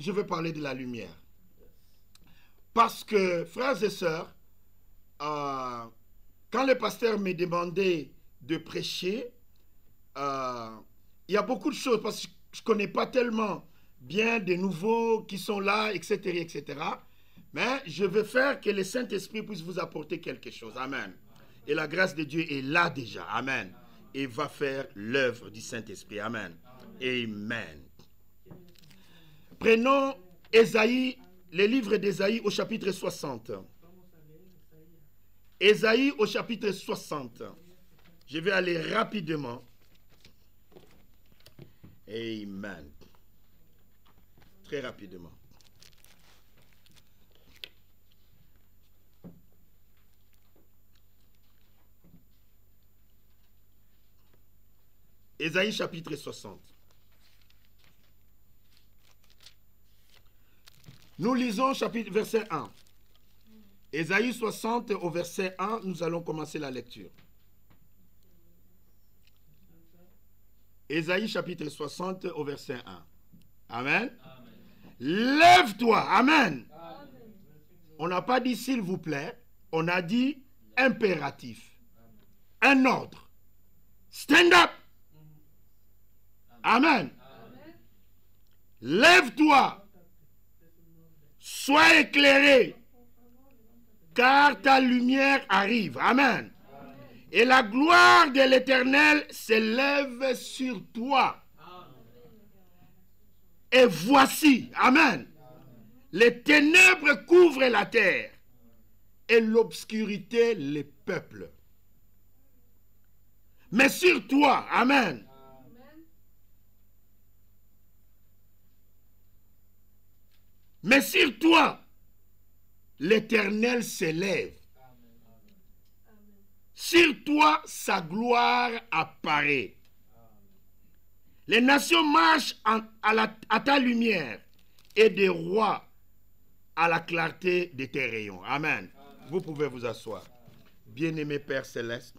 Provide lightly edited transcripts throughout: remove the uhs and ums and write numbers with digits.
je veux parler de la lumière. Parce que, frères et sœurs, quand le pasteur m'a demandé de prêcher, il y a beaucoup de choses, parce que je ne connais pas tellement bien des nouveaux qui sont là, etc., etc. Mais je veux faire que le Saint-Esprit puisse vous apporter quelque chose. Amen. Et la grâce de Dieu est là déjà. Amen. Et va faire l'œuvre du Saint-Esprit. Amen. Amen. Prenons Ésaïe, le livre d'Ésaïe au chapitre 60. Ésaïe au chapitre 60. Je vais aller rapidement. Amen. Très rapidement. Ésaïe chapitre 60. Nous lisons chapitre verset 1. Ésaïe 60 au verset 1, nous allons commencer la lecture. Ésaïe chapitre 60 au verset 1. Amen. Amen. Lève-toi. Amen. Amen. On n'a pas dit s'il vous plaît, on a dit impératif. Amen. Un ordre. Stand up. Amen. Amen. Lève-toi. Sois éclairé, car ta lumière arrive. Amen. Et la gloire de l'Éternel s'élève sur toi. Et voici, amen, les ténèbres couvrent la terre et l'obscurité les peuples. Mais sur toi, amen, mais sur toi, l'Éternel s'élève. Sur toi, sa gloire apparaît. Les nations marchent à ta lumière et des rois à la clarté de tes rayons. Amen. Amen. Vous pouvez vous asseoir. Bien-aimé Père Céleste,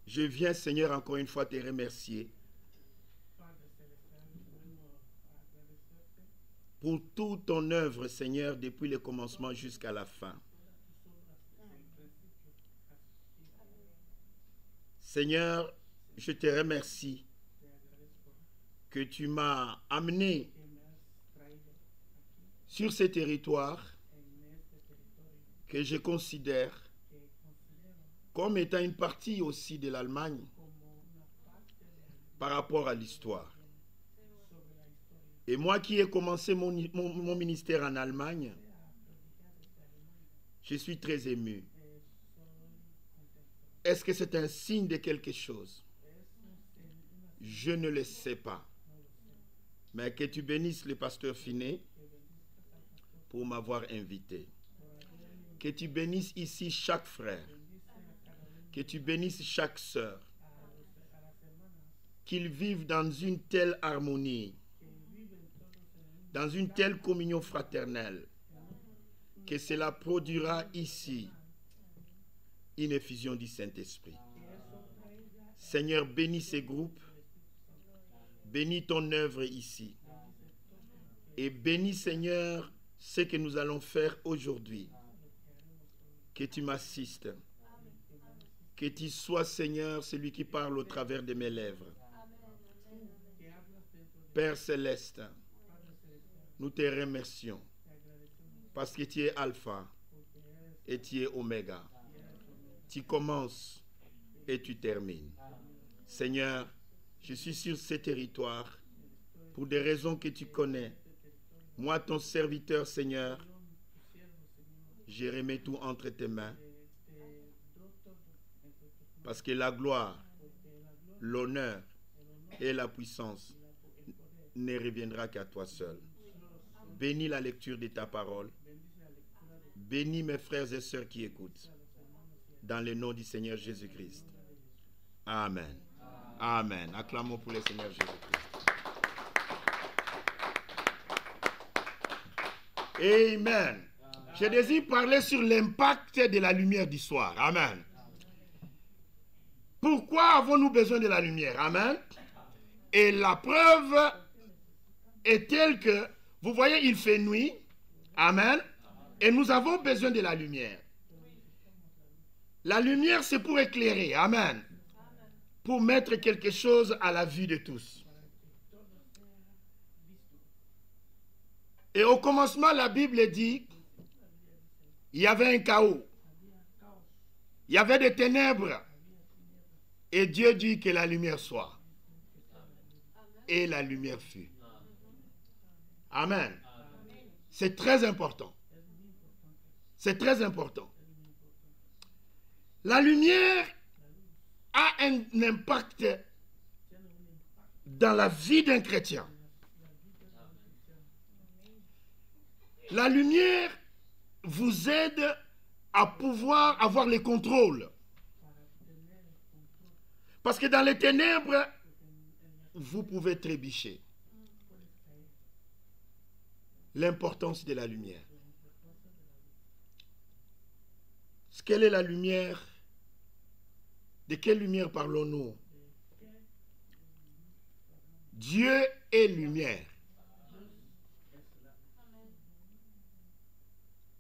je viens, Seigneur, encore une fois te remercier pour toute ton œuvre, Seigneur, depuis le commencement jusqu'à la fin. Seigneur, je te remercie que tu m'as amené sur ces territoires que je considère comme étant une partie aussi de l'Allemagne par rapport à l'histoire. Et moi qui ai commencé mon ministère en Allemagne, je suis très ému. Est-ce que c'est un signe de quelque chose? Je ne le sais pas. Mais que tu bénisses le pasteur Finet pour m'avoir invité. Que tu bénisses ici chaque frère. Que tu bénisses chaque sœur. Qu'ils vivent dans une telle harmonie, dans une telle communion fraternelle, que cela produira ici une effusion du Saint-Esprit. Seigneur, bénis ces groupes, bénis ton œuvre ici, et bénis, Seigneur, ce que nous allons faire aujourd'hui. Que tu m'assistes, que tu sois, Seigneur, celui qui parle au travers de mes lèvres. Père Céleste, nous te remercions parce que tu es Alpha et tu es Oméga. Tu commences et tu termines. Seigneur, je suis sur ces territoires pour des raisons que tu connais. Moi, ton serviteur, Seigneur, je remets tout entre tes mains parce que la gloire, l'honneur et la puissance ne reviendra qu'à toi seul. Bénis la lecture de ta parole. Bénis mes frères et sœurs qui écoutent. Dans le nom du Seigneur Jésus-Christ. Amen. Amen. Acclamons pour le Seigneur Jésus-Christ. Amen. Je désire parler sur l'impact de la lumière du soir. Amen. Pourquoi avons-nous besoin de la lumière? Amen. Et la preuve est telle que, vous voyez, il fait nuit. Amen. Et nous avons besoin de la lumière. La lumière, c'est pour éclairer. Amen. Pour mettre quelque chose à la vue de tous. Et au commencement, la Bible dit, il y avait un chaos. Il y avait des ténèbres. Et Dieu dit que la lumière soit. Et la lumière fut. Amen. C'est très important. C'est très important. La lumière a un impact dans la vie d'un chrétien. La lumière vous aide à pouvoir avoir le contrôle. Parce que dans les ténèbres, vous pouvez trébucher. L'importance de la lumière. Quelle est la lumière? De quelle lumière parlons-nous? Dieu est lumière.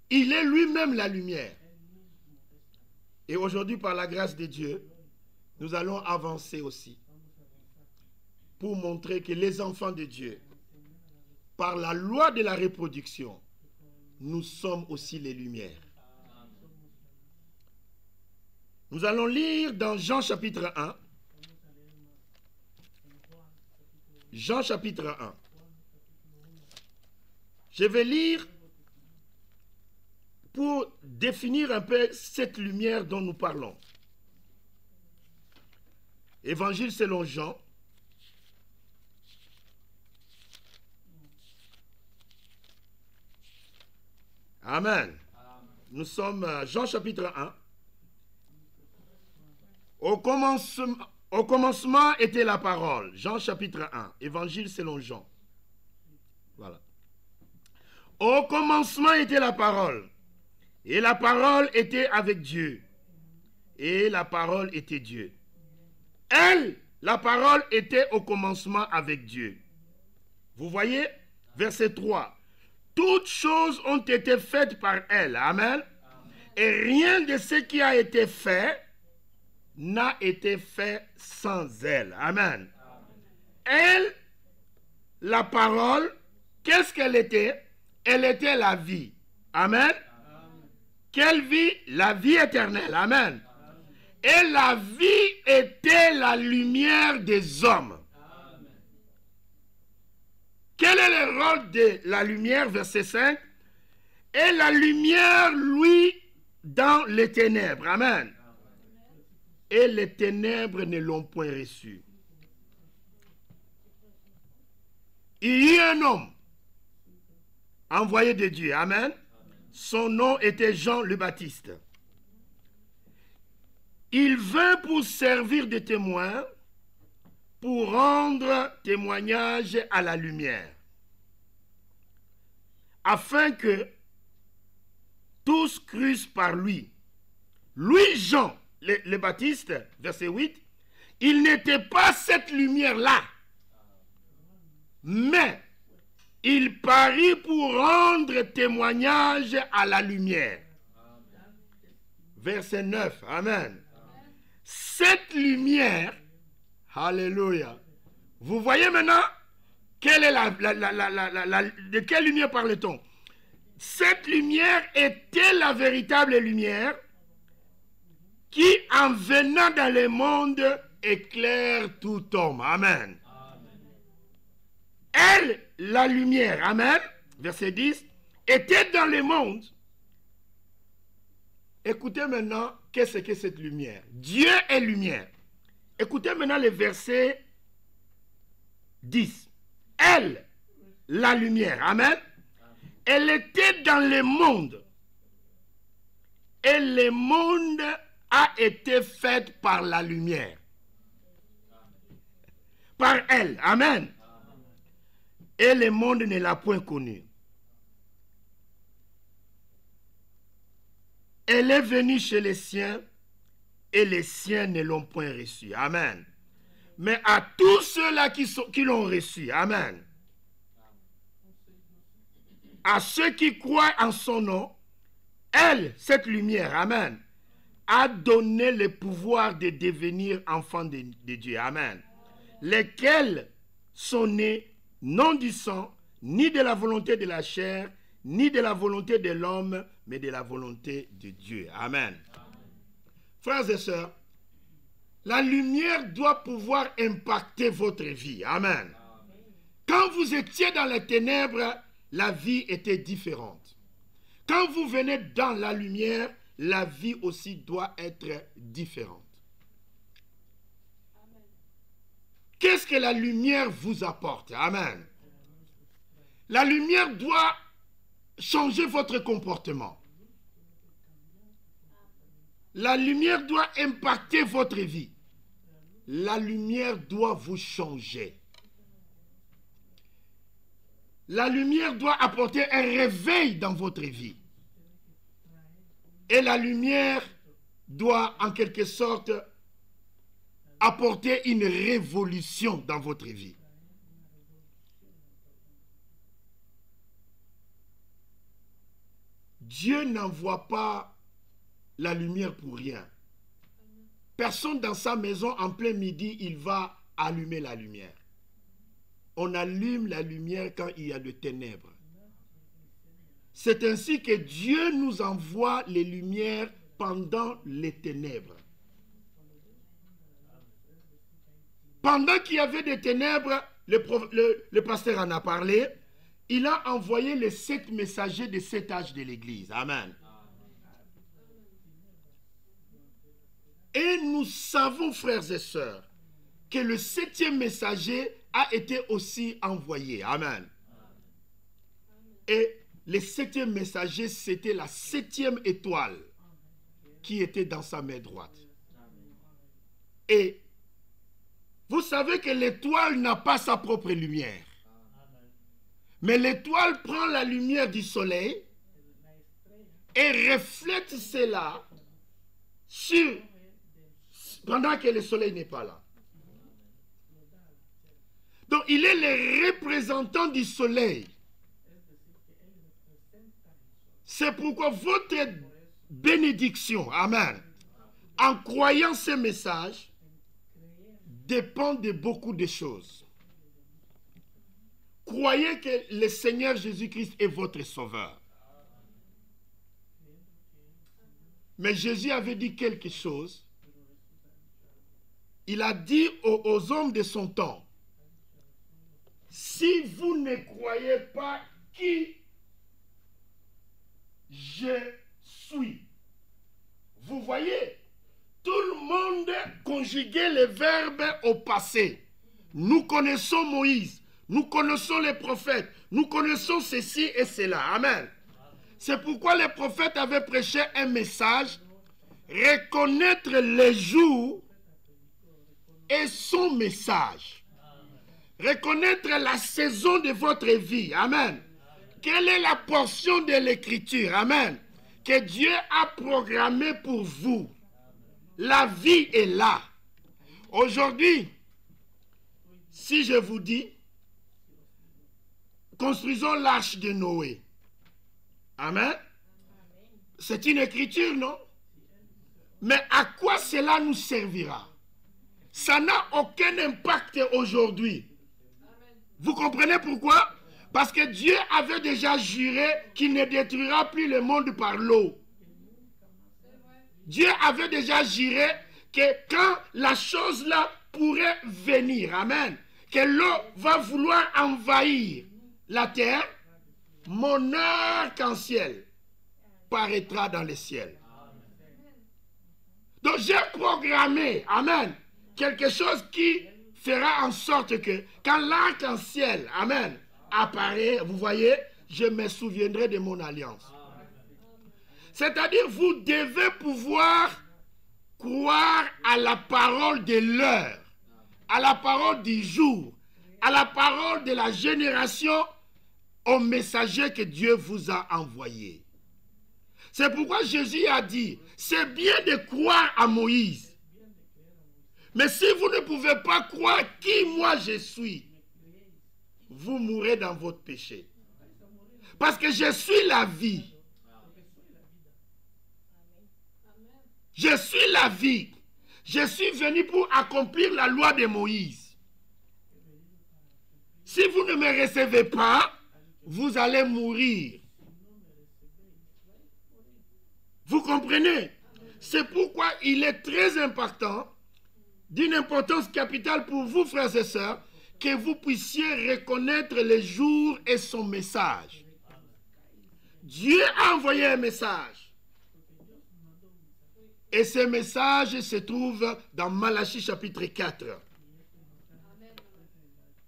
Il est lui-même la lumière. Et aujourd'hui, par la grâce de Dieu, nous allons avancer aussi pour montrer que les enfants de Dieu, par la loi de la reproduction, nous sommes aussi les lumières. Nous allons lire dans Jean chapitre 1. Jean chapitre 1. Je vais lire pour définir un peu cette lumière dont nous parlons. Évangile selon Jean. Amen. Nous sommes Jean chapitre 1. Au commencement était la parole. Jean chapitre 1. Évangile selon Jean. Voilà. Au commencement était la parole. Et la parole était avec Dieu. Et la parole était Dieu. Elle, la parole, était au commencement avec Dieu. Vous voyez, verset 3. Toutes choses ont été faites par elle. Amen. Et rien de ce qui a été fait n'a été fait sans elle. Amen. Elle, la parole, qu'est-ce qu'elle était? Elle était la vie. Amen. Quelle vie? La vie éternelle. Amen. Et la vie était la lumière des hommes. Quel est le rôle de la lumière? Verset 5. Et la lumière, lui, dans les ténèbres. Amen. Et les ténèbres ne l'ont point reçu. Il y eut un homme envoyé de Dieu. Amen. Son nom était Jean le Baptiste. Il vint pour servir de témoin, pour rendre témoignage à la lumière, afin que tous crussent par lui. Lui, Jean le Baptiste, verset 8, il n'était pas cette lumière-là, mais il parut pour rendre témoignage à la lumière. Verset 9, amen. Cette lumière, alléluia. Vous voyez maintenant, quelle est de quelle lumière parle-t-on? Cette lumière était la véritable lumière qui, en venant dans le monde, éclaire tout homme. Amen. Elle, la lumière, amen, verset 10, était dans le monde. Écoutez maintenant, qu'est-ce que cette lumière? Dieu est lumière. Écoutez maintenant le verset 10. Elle, la lumière, amen, elle était dans le monde. Et le monde a été fait par la lumière. Par elle, amen. Et le monde ne l'a point connue. Elle est venue chez les siens et les siens ne l'ont point reçue. Amen. mais à tous ceux-là qui l'ont reçu. Amen. À ceux qui croient en son nom, elle, cette lumière, amen, a donné le pouvoir de devenir enfants de Dieu. Amen. Lesquels sont nés non du sang, ni de la volonté de la chair, ni de la volonté de l'homme, mais de la volonté de Dieu. Amen. Frères et sœurs, la lumière doit pouvoir impacter votre vie. Amen. Quand vous étiez dans les ténèbres, la vie était différente. Quand vous venez dans la lumière, la vie aussi doit être différente. Qu'est-ce que la lumière vous apporte? Amen. La lumière doit changer votre comportement. La lumière doit impacter votre vie. La lumière doit vous changer. La lumière doit apporter un réveil dans votre vie. Et la lumière doit en quelque sorte apporter une révolution dans votre vie. Dieu n'envoie pas la lumière pour rien. Personne dans sa maison en plein midi, il va allumer la lumière. On allume la lumière quand il y a de ténèbres. C'est ainsi que Dieu nous envoie les lumières pendant les ténèbres. Pendant qu'il y avait des ténèbres, le pasteur en a parlé, il a envoyé les 7 messagers de 7 âges de l'Église. Amen. Et nous savons, frères et sœurs, que le 7e messager a été aussi envoyé. Amen. Et le 7e messager, c'était la 7e étoile qui était dans sa main droite. Et vous savez que l'étoile n'a pas sa propre lumière. Mais l'étoile prend la lumière du soleil et reflète cela pendant que le soleil n'est pas là. Donc il est le représentant du soleil. C'est pourquoi votre bénédiction, amen, en croyant ce message, dépend de beaucoup de choses. Croyez que le Seigneur Jésus-Christ est votre sauveur. Mais Jésus avait dit quelque chose. Il a dit aux hommes de son temps, si vous ne croyez pas qui je suis, vous voyez, tout le monde conjuguait les verbes au passé. Nous connaissons Moïse, nous connaissons les prophètes, nous connaissons ceci et cela. Amen. C'est pourquoi les prophètes avaient prêché un message, reconnaître les jours et son message. Reconnaître la saison de votre vie. Amen. Quelle est la portion de l'écriture? Amen. Que Dieu a programmée pour vous. La vie est là. Aujourd'hui, si je vous dis, construisons l'arche de Noé. Amen. C'est une écriture, non? Mais à quoi cela nous servira? Ça n'a aucun impact aujourd'hui. Vous comprenez pourquoi? Parce que Dieu avait déjà juré qu'il ne détruira plus le monde par l'eau. Dieu avait déjà juré que quand la chose là pourrait venir, amen, que l'eau va vouloir envahir la terre, mon arc-en-ciel paraîtra dans le ciel. Donc j'ai programmé, amen, quelque chose qui fera en sorte que quand l'arc-en-ciel, amen, apparaît, vous voyez, je me souviendrai de mon alliance. C'est-à-dire, vous devez pouvoir croire à la parole de l'heure, à la parole du jour, à la parole de la génération, au messager que Dieu vous a envoyé. C'est pourquoi Jésus a dit, c'est bien de croire à Moïse, Mais si vous ne pouvez pas croire qui moi je suis, vous mourrez dans votre péché. Parce que je suis la vie. Je suis la vie. Je suis venu pour accomplir la loi de Moïse. Si vous ne me recevez pas, vous allez mourir. Vous comprenez? C'est pourquoi il est très important, d'une importance capitale pour vous, frères et sœurs, que vous puissiez reconnaître le jour et son message. Dieu a envoyé un message. Et ce message se trouve dans Malachie chapitre 4.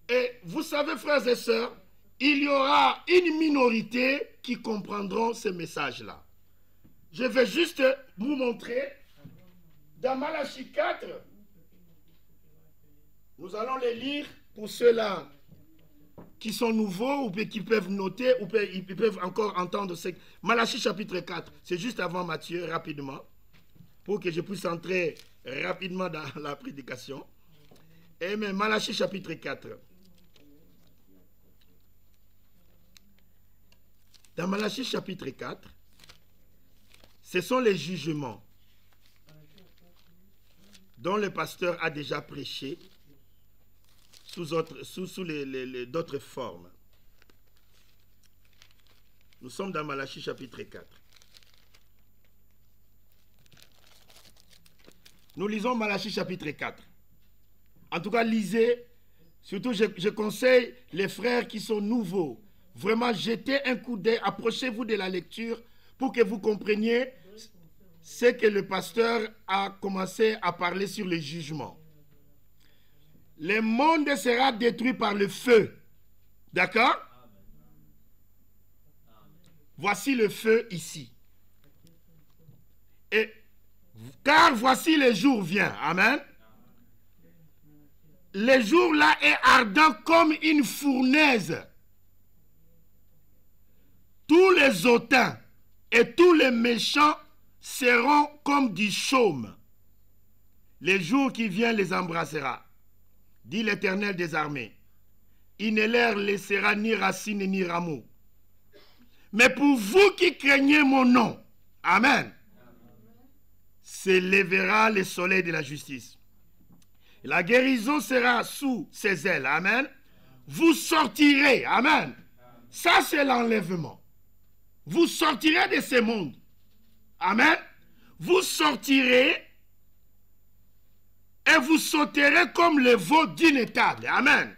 Et vous savez, frères et sœurs, il y aura une minorité qui comprendront ce message-là. Je vais juste vous montrer dans Malachie 4. Nous allons les lire pour ceux-là qui sont nouveaux ou qui peuvent noter ou ils peuvent encore entendre. Malachie chapitre 4, c'est juste avant Matthieu, rapidement, pour que je puisse entrer rapidement dans la prédication. Et mais Malachie chapitre 4. Dans Malachie chapitre 4, ce sont les jugements dont le pasteur a déjà prêché sous d'autres formes. Nous sommes dans Malachie chapitre 4. Nous lisons Malachie chapitre 4. En tout cas, lisez. Surtout, je conseille les frères qui sont nouveaux. Vraiment, jetez un coup d'œil, approchez-vous de la lecture pour que vous compreniez ce que le pasteur a commencé à parler sur le jugement. Le monde sera détruit par le feu. D'accord? Voici le feu ici. Et car voici le jour vient. Amen. Le jour là est ardent comme une fournaise. Tous les hautains et tous les méchants seront comme du chaume. Le jour qui vient les embrassera, dit l'Éternel des armées. Il ne leur laissera ni racine ni rameau. Mais pour vous qui craignez mon nom, amen, s'élèvera le soleil de la justice. La guérison sera sous ses ailes, amen. Vous sortirez, amen. Ça c'est l'enlèvement. Vous sortirez de ce monde. Amen. Vous sortirez et vous sauterez comme les veaux d'une étable. Amen.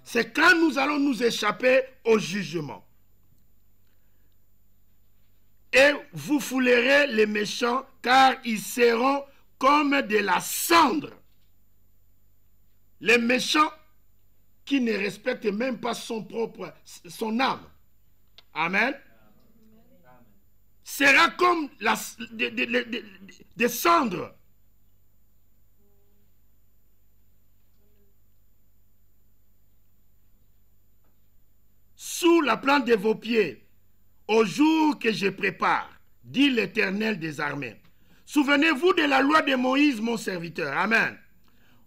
C'est quand nous allons nous échapper au jugement. Et vous foulerez les méchants, car ils seront comme de la cendre. Les méchants qui ne respectent même pas son âme. Amen. Sera comme des cendres. Sous la plante de vos pieds, au jour que je prépare, dit l'Éternel des armées. Souvenez-vous de la loi de Moïse, mon serviteur. Amen.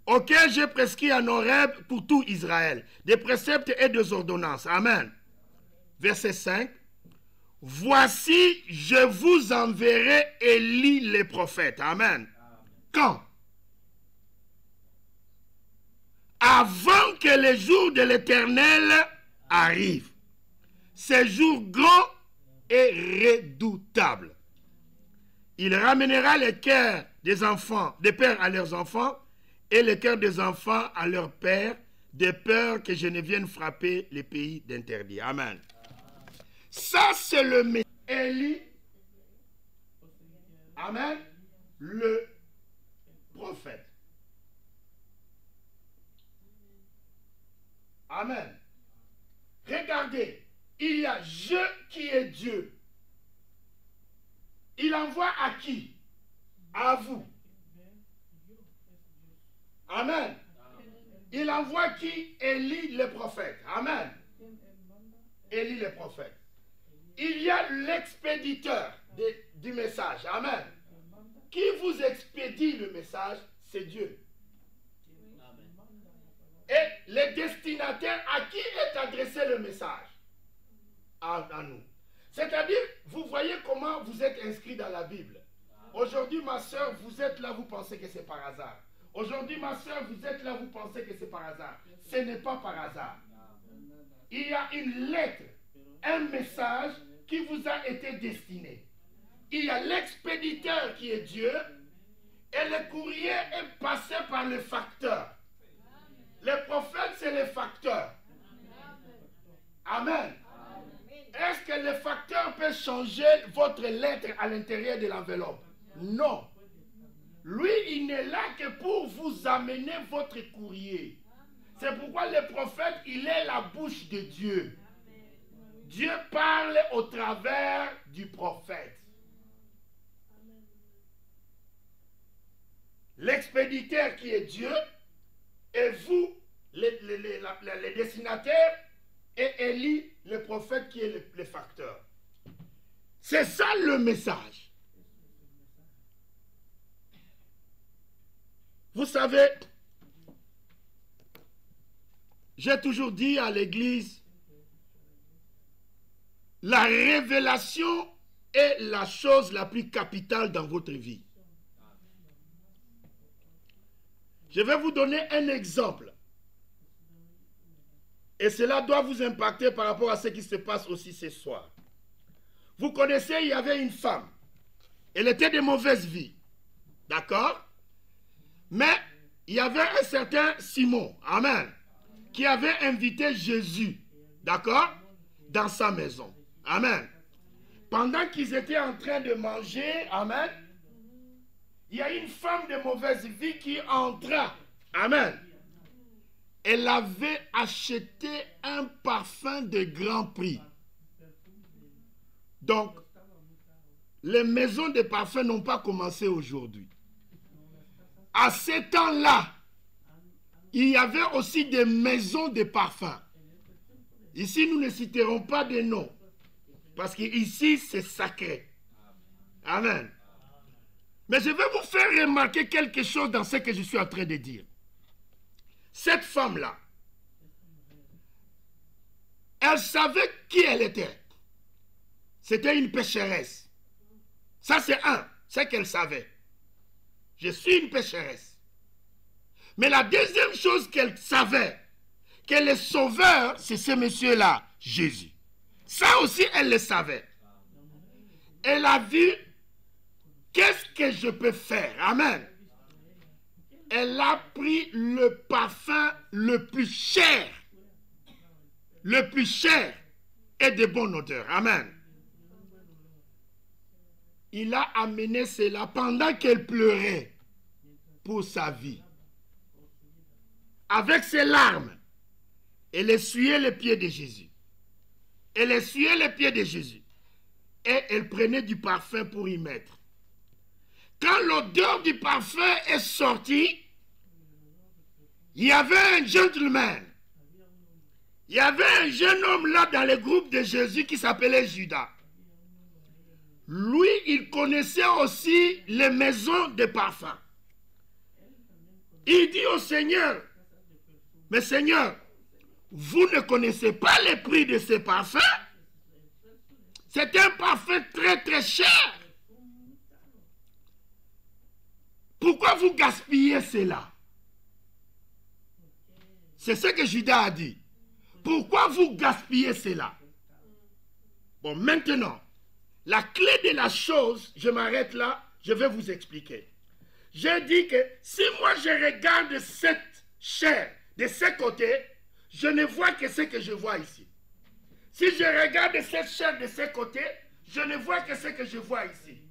Auquel j'ai prescrit en Horeb pour tout Israël, des préceptes et des ordonnances. Amen. Verset 5. Voici, je vous enverrai Élie le prophète. Amen. Quand? Avant que le jour de l'Éternel arrive. Ce jour grand et redoutable. Il ramènera les cœurs des enfants, des pères à leurs enfants, et les cœurs des enfants à leurs pères, de peur que je ne vienne frapper les pays d'interdit. Amen. Ça, c'est le message. Élie, amen, le prophète. Amen. Regardez, il y a je qui est Dieu. Il envoie à qui? À vous. Amen. Il envoie qui? Élie le prophète. Amen. Élie le prophète. Il y a l'expéditeur du message. Amen. Qui vous expédie le message? C'est Dieu. Et le destinataire à qui est adressé le message? À nous. C'est-à-dire, vous voyez comment vous êtes inscrit dans la Bible. Aujourd'hui, ma soeur, vous êtes là, vous pensez que c'est par hasard. Aujourd'hui, ma soeur, vous êtes là, vous pensez que c'est par hasard. Ce n'est pas par hasard. Il y a une lettre, un message qui vous a été destiné. Il y a l'expéditeur qui est Dieu et le courrier est passé par le facteur. Le prophète, c'est le facteur. Amen. Est-ce que le facteur peut changer votre lettre à l'intérieur de l'enveloppe? Non. Lui, il n'est là que pour vous amener votre courrier. C'est pourquoi le prophète, il est la bouche de Dieu. Dieu parle au travers du prophète. L'expéditeur qui est Dieu, et vous, les destinataires, et Élie, le prophète qui est le facteur. C'est ça le message. Vous savez, j'ai toujours dit à l'église, la révélation est la chose la plus capitale dans votre vie. Je vais vous donner un exemple. Et cela doit vous impacter par rapport à ce qui se passe aussi ce soir. Vous connaissez, il y avait une femme. Elle était de mauvaise vie. D'accord? Mais il y avait un certain Simon, amen, qui avait invité Jésus, d'accord, dans sa maison. Amen. Pendant qu'ils étaient en train de manger, amen, il y a une femme de mauvaise vie qui entra. Amen. Elle avait acheté un parfum de grand prix. Donc, les maisons de parfums n'ont pas commencé aujourd'hui. À ce temps-là, il y avait aussi des maisons de parfums. Ici, nous ne citerons pas de noms. Parce qu'ici, c'est sacré. Amen. Mais je vais vous faire remarquer quelque chose dans ce que je suis en train de dire. Cette femme-là, elle savait qui elle était. C'était une pécheresse. Ça, c'est c'est qu'elle savait. Je suis une pécheresse. Mais la deuxième chose qu'elle savait, que le sauveur, c'est ce monsieur-là, Jésus. Ça aussi, elle le savait. Elle a vu, qu'est-ce que je peux faire? Amen. Elle a pris le parfum le plus cher et de bonne odeur. Amen. Il a amené cela pendant qu'elle pleurait pour sa vie. Avec ses larmes, elle essuyait les pieds de Jésus. Elle essuyait les pieds de Jésus. Et elle prenait du parfum pour y mettre. Quand l'odeur du parfum est sortie, il y avait un gentleman. Il y avait un jeune homme là dans le groupe de Jésus qui s'appelait Judas. Lui, il connaissait aussi les maisons de parfums. Il dit au Seigneur, mais Seigneur, vous ne connaissez pas les prix de ces parfums? C'est un parfum très très cher. Pourquoi vous gaspillez cela? C'est ce que Judas a dit. Pourquoi vous gaspillez cela? Bon, maintenant, la clé de la chose, je m'arrête là, je vais vous expliquer. J'ai dit que si moi je regarde cette chair de ce côté, je ne vois que ce que je vois ici. Si je regarde cette chair de ce côté, je ne vois que ce que je vois ici.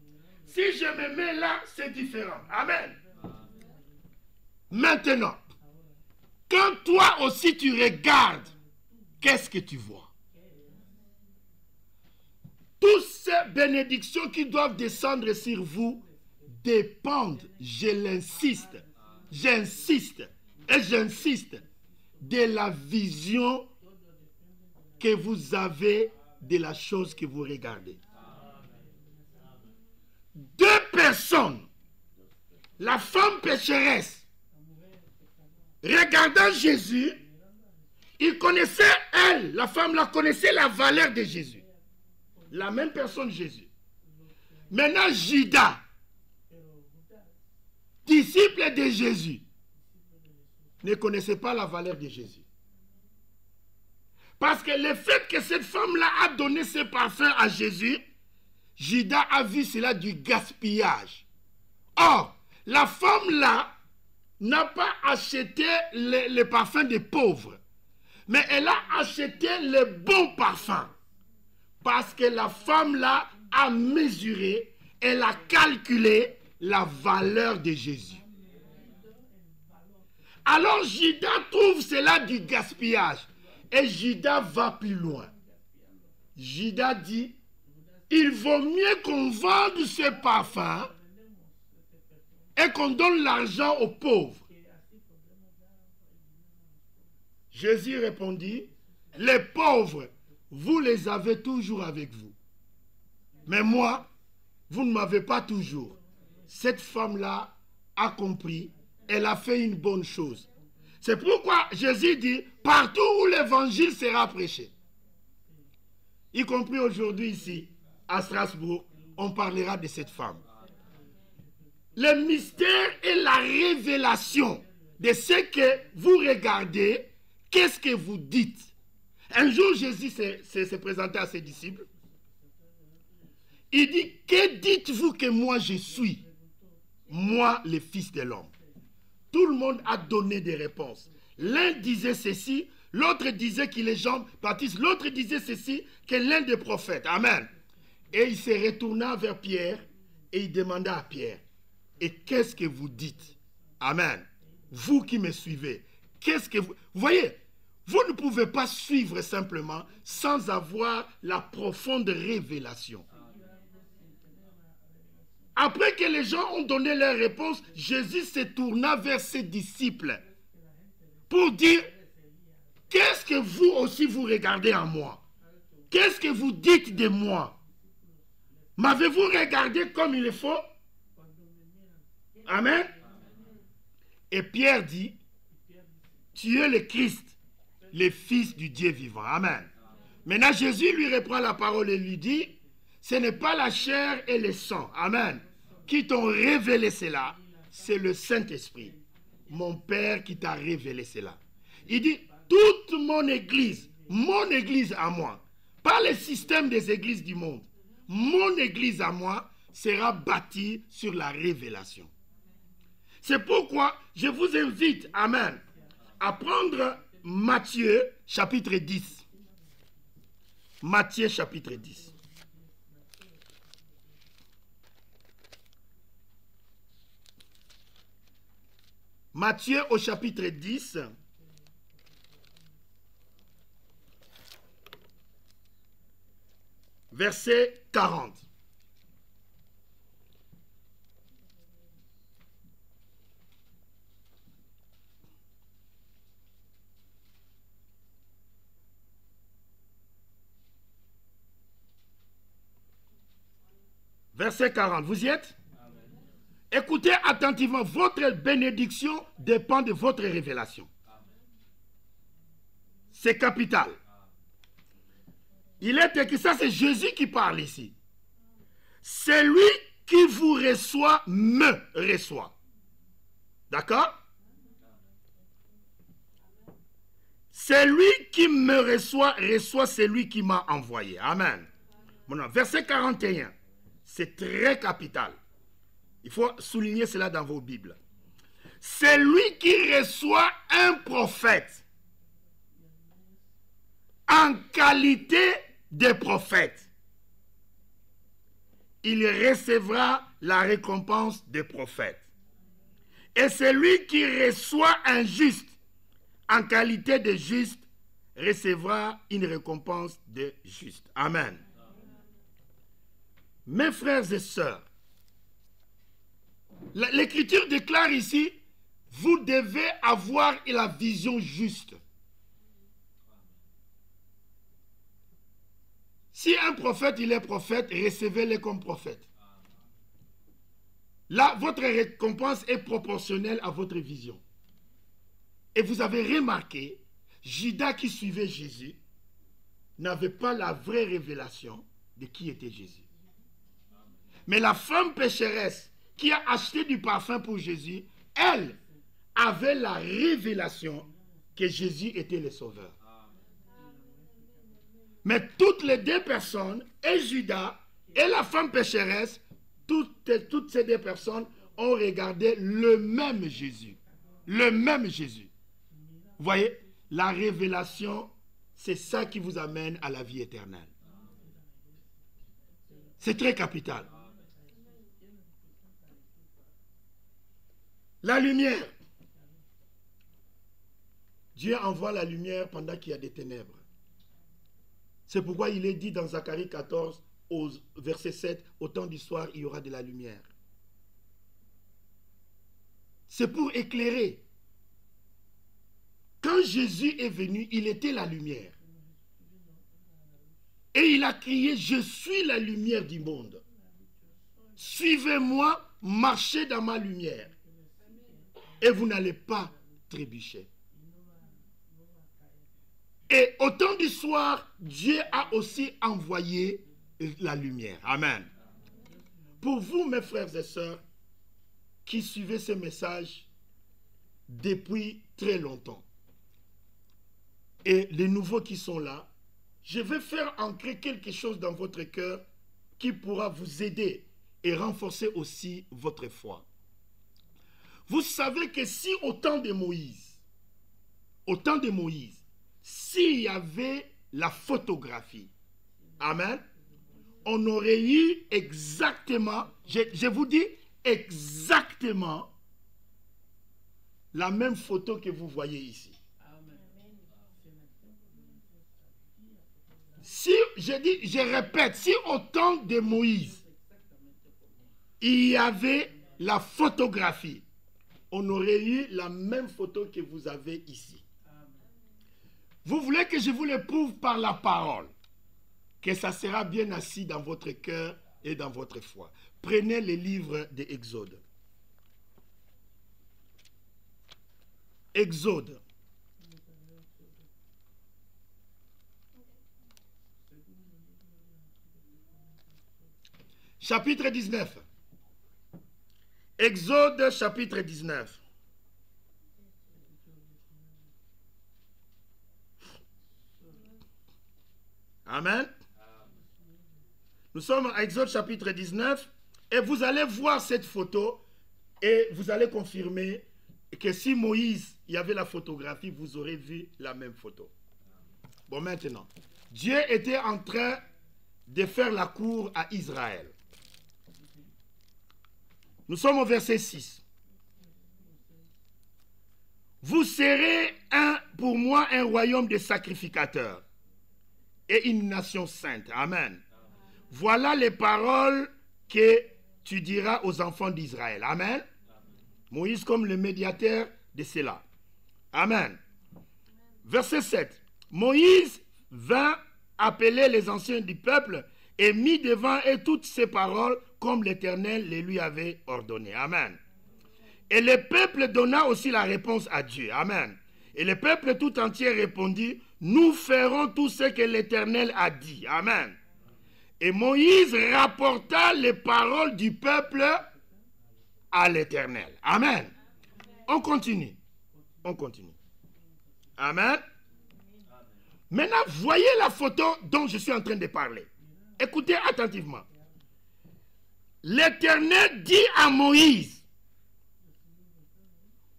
Si je me mets là, c'est différent. Amen. Maintenant, quand toi aussi tu regardes, qu'est-ce que tu vois? Toutes ces bénédictions qui doivent descendre sur vous dépendent, j'insiste, et j'insiste, de la vision que vous avez de la chose que vous regardez. Deux personnes, la femme pécheresse regardant Jésus, il connaissait, elle, la femme là, connaissait la valeur de Jésus. La même personne Jésus. Maintenant, Judas, disciple de Jésus, ne connaissait pas la valeur de Jésus. Parce que le fait que cette femme-là a donné ses parfums à Jésus, Judas a vu cela du gaspillage. Or, la femme-là n'a pas acheté les parfums des pauvres, mais elle a acheté les bons parfums. Parce que la femme-là a mesuré, elle a calculé la valeur de Jésus. Alors Judas trouve cela du gaspillage. Et Judas va plus loin. Judas dit, il vaut mieux qu'on vende ce parfum et qu'on donne l'argent aux pauvres. Jésus répondit, les pauvres, vous les avez toujours avec vous. Mais moi, vous ne m'avez pas toujours. Cette femme-là a compris, elle a fait une bonne chose. C'est pourquoi Jésus dit, partout où l'évangile sera prêché, y compris aujourd'hui ici, à Strasbourg, on parlera de cette femme. Le mystère et la révélation de ce que vous regardez, qu'est-ce que vous dites. Un jour, Jésus s'est présenté à ses disciples. Il dit, que dites-vous que moi je suis? Moi, le Fils de l'homme. Tout le monde a donné des réponses. L'un disait ceci, l'autre disait qu'il est Jean-Baptiste, l'autre disait ceci, que l'un des prophètes. Amen. Et il se retourna vers Pierre et il demanda à Pierre, et qu'est-ce que vous dites? Amen. Vous qui me suivez, qu'est-ce que vous... Vous voyez, vous ne pouvez pas suivre simplement sans avoir la profonde révélation. Après que les gens ont donné leur réponse, Jésus se tourna vers ses disciples pour dire, qu'est-ce que vous aussi vous regardez en moi? Qu'est-ce que vous dites de moi? M'avez-vous regardé comme il le faut? Amen. Et Pierre dit, tu es le Christ, le Fils du Dieu vivant. Amen. Maintenant Jésus lui reprend la parole et lui dit, ce n'est pas la chair et le sang. Amen. Qui t'ont révélé cela, c'est le Saint-Esprit, mon Père qui t'a révélé cela. Il dit, toute mon église à moi, pas le système des églises du monde, mon église à moi sera bâtie sur la révélation. C'est pourquoi je vous invite, amen, à prendre Matthieu chapitre 10. Matthieu chapitre 10. Matthieu au chapitre 10, verset 40. Verset 40, vous y êtes? Écoutez attentivement, votre bénédiction dépend de votre révélation. C'est capital. Il est écrit, ça c'est Jésus qui parle ici. Celui qui vous reçoit, me reçoit. D'accord? Celui qui me reçoit, reçoit celui qui m'a envoyé. Amen. Maintenant, verset 41, c'est très capital. Il faut souligner cela dans vos Bibles. Celui qui reçoit un prophète en qualité de prophète, il recevra la récompense des prophètes. Et celui qui reçoit un juste en qualité de juste recevra une récompense de juste. Amen. Mes frères et sœurs, l'Écriture déclare ici, vous devez avoir la vision juste. Si un prophète, il est prophète, recevez-le comme prophète. Là, votre récompense est proportionnelle à votre vision. Et vous avez remarqué, Judas qui suivait Jésus n'avait pas la vraie révélation de qui était Jésus. Mais la femme pécheresse qui a acheté du parfum pour Jésus, elle avait la révélation que Jésus était le sauveur. Mais toutes les deux personnes, et Judas et la femme pécheresse, toutes ces deux personnes ont regardé le même Jésus. Le même Jésus. Vous voyez, la révélation, c'est ça qui vous amène à la vie éternelle. C'est très capital. La lumière. Dieu envoie la lumière pendant qu'il y a des ténèbres. C'est pourquoi il est dit dans Zacharie 14, au verset 7, au temps du soir, il y aura de la lumière. C'est pour éclairer. Quand Jésus est venu, il était la lumière. Et il a crié, je suis la lumière du monde. Suivez-moi, marchez dans ma lumière. Et vous n'allez pas trébucher. Et au temps du soir, Dieu a aussi envoyé la lumière. Amen. Pour vous, mes frères et sœurs, qui suivez ce message depuis très longtemps, et les nouveaux qui sont là, je vais faire ancrer quelque chose dans votre cœur qui pourra vous aider et renforcer aussi votre foi. Vous savez que si au temps de Moïse, s'il y avait la photographie, amen, on aurait eu exactement, je vous dis exactement, la même photo que vous voyez ici. Si, je répète, si au temps de Moïse, il y avait la photographie, on aurait eu la même photo que vous avez ici. Vous voulez que je vous le prouve par la parole, que ça sera bien assis dans votre cœur et dans votre foi. Prenez les livres de Exode. Exode. Chapitre 19. Exode chapitre 19. Amen. Nous sommes à Exode chapitre 19 et vous allez voir cette photo et vous allez confirmer que si Moïse, il y avait la photographie, vous aurez vu la même photo. Bon, maintenant, Dieu était en train de faire la cour à Israël. Nous sommes au verset 6. Vous serez pour moi un royaume de sacrificateurs et une nation sainte. Amen. Voilà les paroles que tu diras aux enfants d'Israël. Amen. Moïse comme le médiateur de cela. Amen. Verset 7. Moïse vint appeler les anciens du peuple et mit devant eux toutes ces paroles comme l'Éternel les lui avait ordonnées. Amen. Et le peuple donna aussi la réponse à Dieu. Amen. Et le peuple tout entier répondit, nous ferons tout ce que l'Éternel a dit. Amen. Et Moïse rapporta les paroles du peuple à l'Éternel. Amen. On continue. On continue. Amen. Maintenant, voyez la photo dont je suis en train de parler. Écoutez attentivement. L'Éternel dit à Moïse,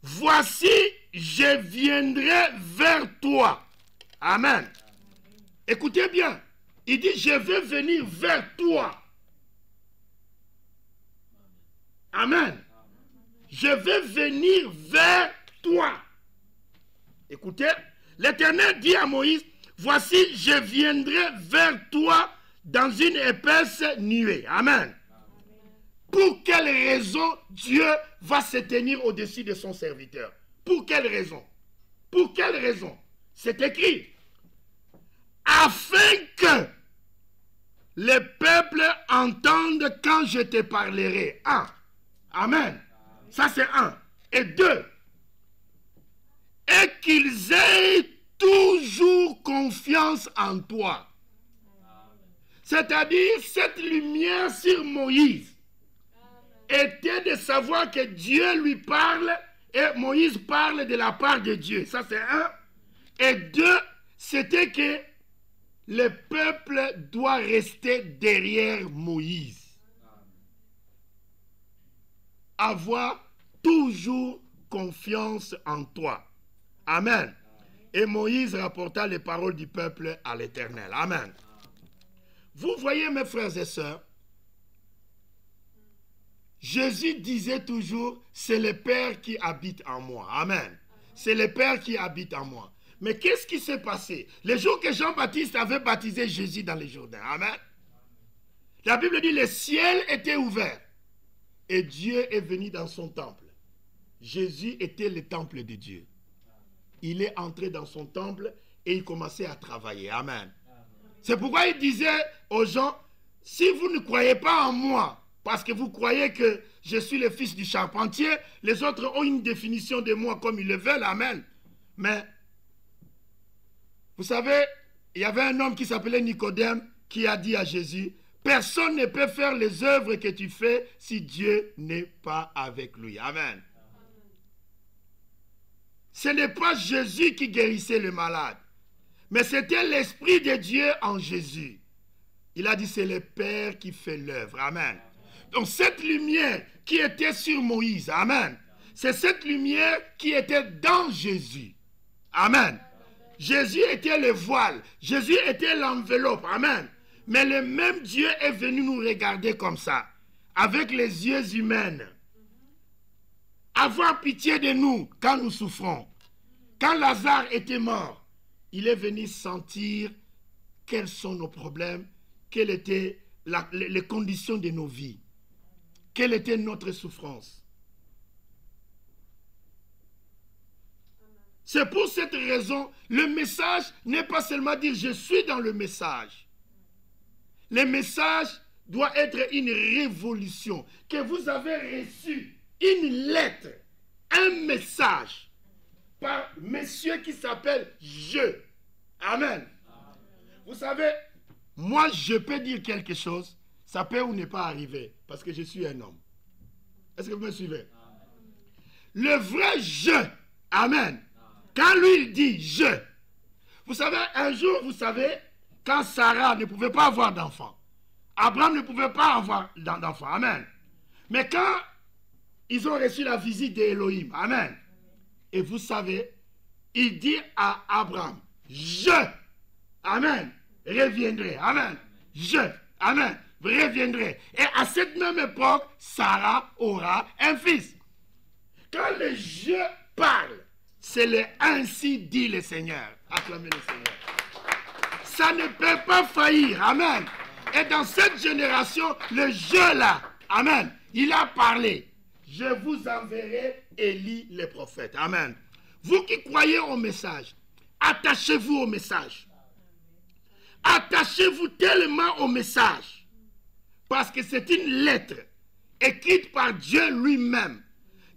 voici, je viendrai vers toi. Amen. Écoutez bien. Il dit, je vais venir vers toi. Amen. Je vais venir vers toi. Écoutez, l'Éternel dit à Moïse, voici, je viendrai vers toi dans une épaisse nuée. Amen. Pour quelle raison Dieu va se tenir au-dessus de son serviteur? Pour quelle raison? Pour quelle raison? C'est écrit. Afin que les peuples entendent quand je te parlerai. 1. Amen. Ça c'est 1. Et 2. et qu'ils aient toujours confiance en toi. C'est-à-dire, cette lumière sur Moïse était de savoir que Dieu lui parle et Moïse parle de la part de Dieu. Ça, c'est un. Et deux, c'était que le peuple doit rester derrière Moïse. Avoir toujours confiance en toi. Amen. Et Moïse rapporta les paroles du peuple à l'Éternel. Amen. Vous voyez, mes frères et sœurs, Jésus disait toujours, c'est le Père qui habite en moi. Amen. C'est le Père qui habite en moi. Mais qu'est-ce qui s'est passé? Le jour que Jean-Baptiste avait baptisé Jésus dans le Jourdain. Amen. La Bible dit, le ciel était ouvert. Et Dieu est venu dans son temple. Jésus était le temple de Dieu. Il est entré dans son temple et il commençait à travailler. Amen. C'est pourquoi il disait aux gens, si vous ne croyez pas en moi, parce que vous croyez que je suis le fils du charpentier, les autres ont une définition de moi comme ils le veulent. Amen. Mais, vous savez, il y avait un homme qui s'appelait Nicodème qui a dit à Jésus, personne ne peut faire les œuvres que tu fais si Dieu n'est pas avec lui. Amen. Ce n'est pas Jésus qui guérissait le malade, mais c'était l'Esprit de Dieu en Jésus. Il a dit, c'est le Père qui fait l'œuvre. Amen. Donc cette lumière qui était sur Moïse, amen, c'est cette lumière qui était dans Jésus. Amen. Jésus était le voile, Jésus était l'enveloppe. Amen. Mais le même Dieu est venu nous regarder comme ça, avec les yeux humains. Avoir pitié de nous quand nous souffrons. Quand Lazare était mort, il est venu sentir quels sont nos problèmes, quelles étaient les conditions de nos vies, quelle était notre souffrance. C'est pour cette raison, le message n'est pas seulement dire je suis dans le message. Le message doit être une révolution, que vous avez reçu une lettre, un message par monsieur qui s'appelle je. Amen. Vous savez, moi je peux dire quelque chose, ça peut ou ne pas arriver, parce que je suis un homme. Est-ce que vous me suivez? Le vrai je, amen, quand lui il dit je, vous savez, un jour, vous savez, quand Sarah ne pouvait pas avoir d'enfant, Abraham ne pouvait pas avoir d'enfant, amen. Mais quand ils ont reçu la visite d'Élohim, amen, et vous savez, il dit à Abraham, je, amen, reviendrai, amen, je, amen, reviendrai. Et à cette même époque, Sarah aura un fils. Quand le je parle, c'est le ainsi dit le Seigneur. Acclamez le Seigneur. Ça ne peut pas faillir, amen. Et dans cette génération, le je là, amen, il a parlé. Je vous enverrai Élie le prophète. Amen. Vous qui croyez au message, attachez-vous au message. Attachez-vous tellement au message. Parce que c'est une lettre écrite par Dieu lui-même.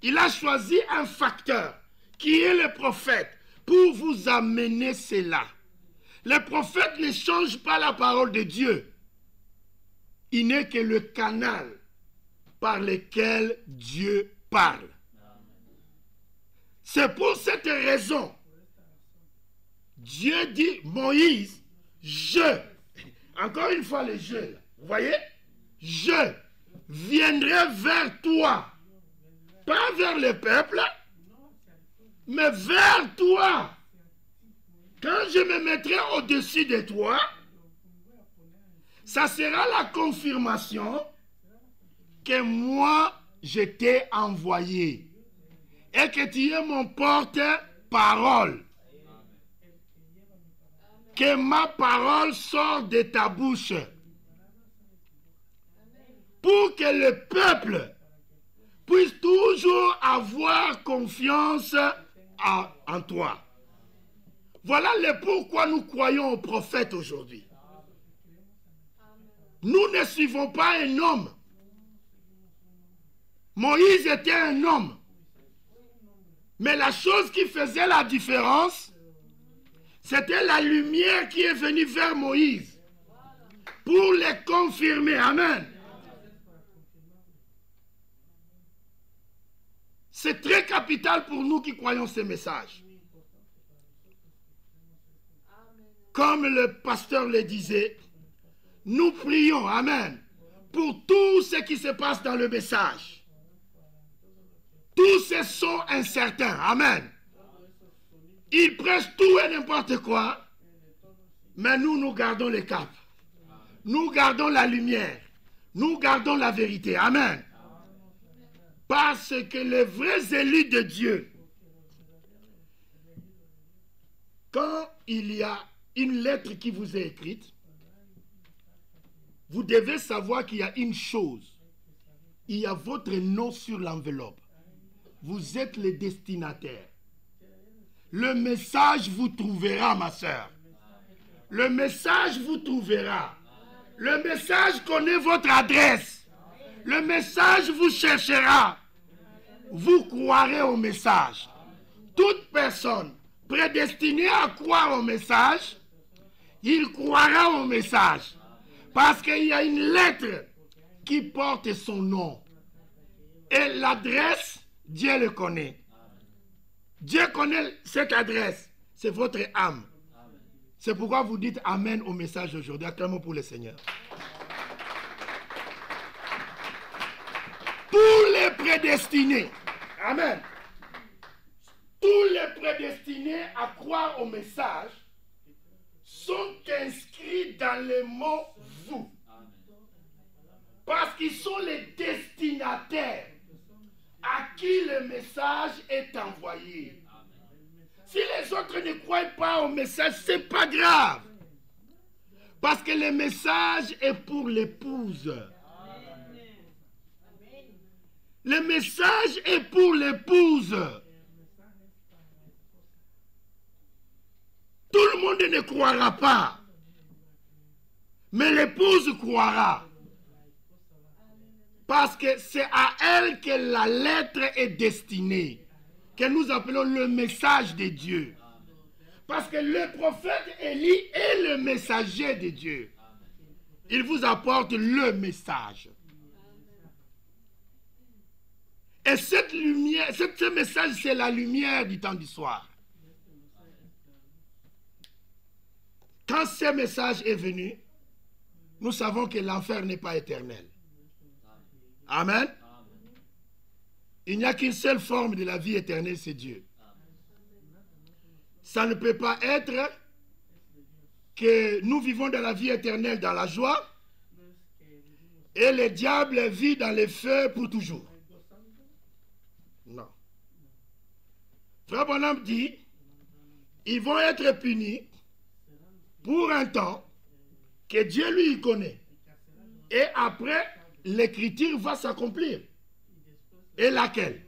Il a choisi un facteur qui est le prophète pour vous amener cela. Le prophète ne change pas la parole de Dieu. Il n'est que le canal par lequel Dieu parle. C'est pour cette raison, Dieu dit, Moïse, je, encore une fois le je, vous voyez, je viendrai vers toi, pas vers le peuple, mais vers toi. Quand je me mettrai au-dessus de toi, ça sera la confirmation que moi, je t'ai envoyé et que tu es mon porte-parole. Que ma parole sorte de ta bouche pour que le peuple puisse toujours avoir confiance en toi. Voilà le pourquoi nous croyons aux prophètes aujourd'hui. Nous ne suivons pas un homme. Moïse était un homme. Mais la chose qui faisait la différence, c'était la lumière qui est venue vers Moïse pour les confirmer. Amen. C'est très capital pour nous qui croyons ces messages. Comme le pasteur le disait, nous prions, amen, pour tout ce qui se passe dans le message. Tous ces sont incertains, amen. Ils prêchent tout et n'importe quoi, mais nous gardons le cap. Nous gardons la lumière. Nous gardons la vérité, amen. Parce que les vrais élus de Dieu, quand il y a une lettre qui vous est écrite, vous devez savoir qu'il y a une chose. Il y a votre nom sur l'enveloppe. Vous êtes le destinataire. Le message vous trouvera, ma soeur. Le message vous trouvera. Le message connaît votre adresse. Le message vous cherchera. Vous croirez au message. Toute personne prédestinée à croire au message, il croira au message. Parce qu'il y a une lettre qui porte son nom. Et l'adresse, Dieu le connaît. Dieu connaît cette adresse. C'est votre âme. C'est pourquoi vous dites Amen au message aujourd'hui. Acclamons pour le Seigneur. Tous les prédestinés, amen, tous les prédestinés à croire au message sont inscrits dans le mot vous. Parce qu'ils sont les destinataires à qui le message est envoyé. Si les autres ne croient pas au message, ce n'est pas grave. Parce que le message est pour l'épouse. Le message est pour l'épouse. Tout le monde ne croira pas. Mais l'épouse croira. Parce que c'est à elle que la lettre est destinée. Que nous appelons le message de Dieu. Parce que le prophète Élie est le messager de Dieu. Il vous apporte le message. Et cette lumière, ce message, c'est la lumière du temps du soir. Quand ce message est venu, nous savons que l'enfer n'est pas éternel. Amen. Il n'y a qu'une seule forme de la vie éternelle, c'est Dieu. Ça ne peut pas être que nous vivons dans la vie éternelle dans la joie et le diable vit dans les feux pour toujours. Non. Frère Branham dit, ils vont être punis pour un temps que Dieu lui connaît. Et après, l'écriture va s'accomplir. Et laquelle?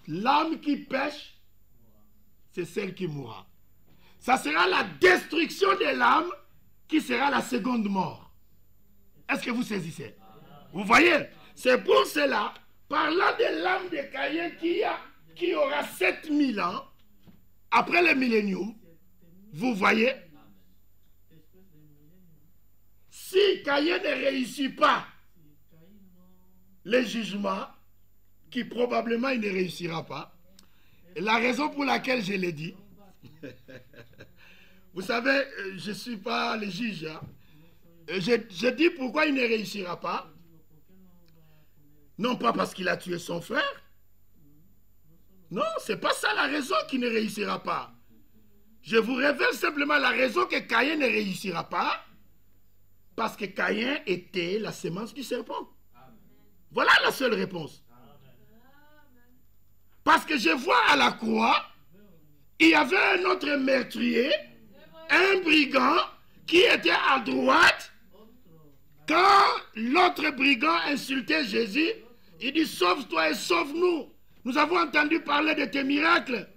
L'âme qui pêche, c'est celle qui mourra. Ça sera la destruction de l'âme qui sera la seconde mort. Est-ce que vous saisissez? Vous voyez? C'est pour cela, parlant de l'âme de Caïn qui aura 7000 ans, après le millénium, vous voyez? Si Caïn ne réussit pas le jugement, qui probablement il ne réussira pas, la raison pour laquelle je l'ai dit, vous savez, je ne suis pas le juge, hein. Je dis pourquoi il ne réussira pas. Non pas parce qu'il a tué son frère. Non, ce n'est pas ça la raison qu'il ne réussira pas. Je vous révèle simplement la raison que Caïn ne réussira pas. Parce que Caïn était la sémence du serpent. Voilà la seule réponse. Parce que je vois à la croix, il y avait un autre meurtrier, un brigand qui était à droite. Quand l'autre brigand insultait Jésus, il dit « Sauve-toi et sauve-nous. Nous avons entendu parler de tes miracles. »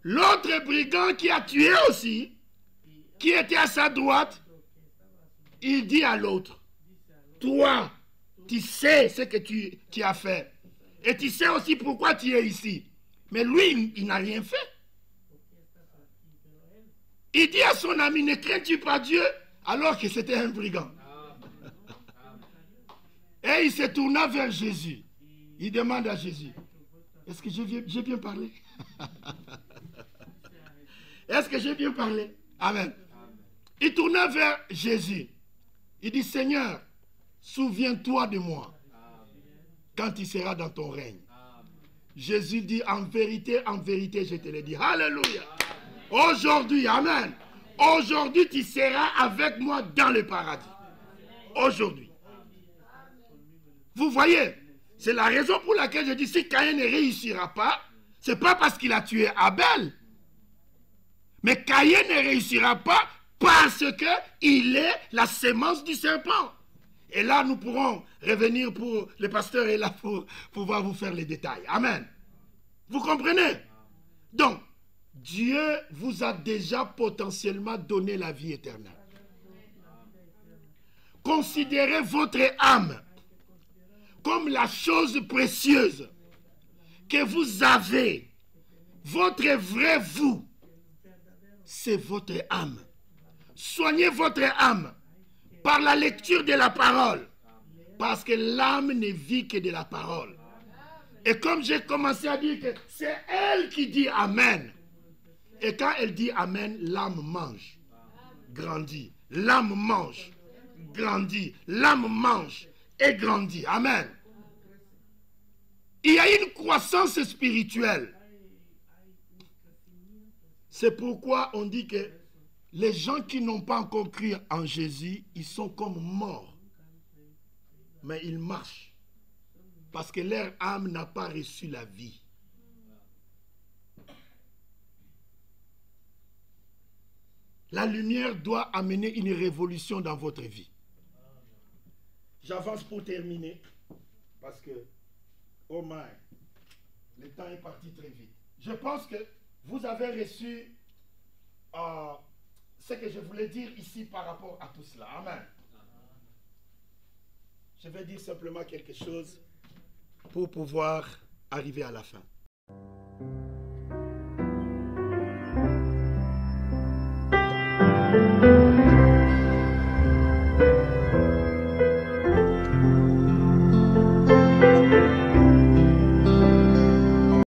L'autre brigand qui a tué aussi, qui était à sa droite, il dit à l'autre « Toi, tu sais ce que tu as fait. Et tu sais aussi pourquoi tu es ici. Mais lui, il n'a rien fait. Il dit à son ami, ne crains-tu pas Dieu, alors que c'était un brigand. Et il se tourna vers Jésus. Il demande à Jésus, est-ce que j'ai bien parlé? Est-ce que j'ai bien parlé? Amen. Il tourna vers Jésus. Il dit, Seigneur, souviens-toi de moi quand il sera dans ton règne. Jésus dit, en vérité, je te le dis. Alléluia. Aujourd'hui, amen. Aujourd'hui, tu seras avec moi dans le paradis. Aujourd'hui. Vous voyez, c'est la raison pour laquelle je dis, si Caïn ne réussira pas, ce n'est pas parce qu'il a tué Abel. Mais Caïn ne réussira pas parce qu'il est la sémence du serpent. Et là, nous pourrons revenir pour... Le pasteur est là pour pouvoir vous faire les détails. Amen. Vous comprenez? Donc, Dieu vous a déjà potentiellement donné la vie éternelle. Considérez votre âme comme la chose précieuse que vous avez. Votre vrai vous, c'est votre âme. Soignez votre âme par la lecture de la parole. Parce que l'âme ne vit que de la parole. Et comme j'ai commencé à dire que c'est elle qui dit Amen. Et quand elle dit Amen, l'âme mange, grandit. L'âme mange, grandit. L'âme mange et grandit. Amen. Il y a une croissance spirituelle. C'est pourquoi on dit que les gens qui n'ont pas encore cru en Jésus, ils sont comme morts. Mais ils marchent. Parce que leur âme n'a pas reçu la vie. La lumière doit amener une révolution dans votre vie. J'avance pour terminer. Parce que, oh my, le temps est parti très vite. Je pense que vous avez reçu ce que je voulais dire ici par rapport à tout cela. Amen. Je vais dire simplement quelque chose pour pouvoir arriver à la fin.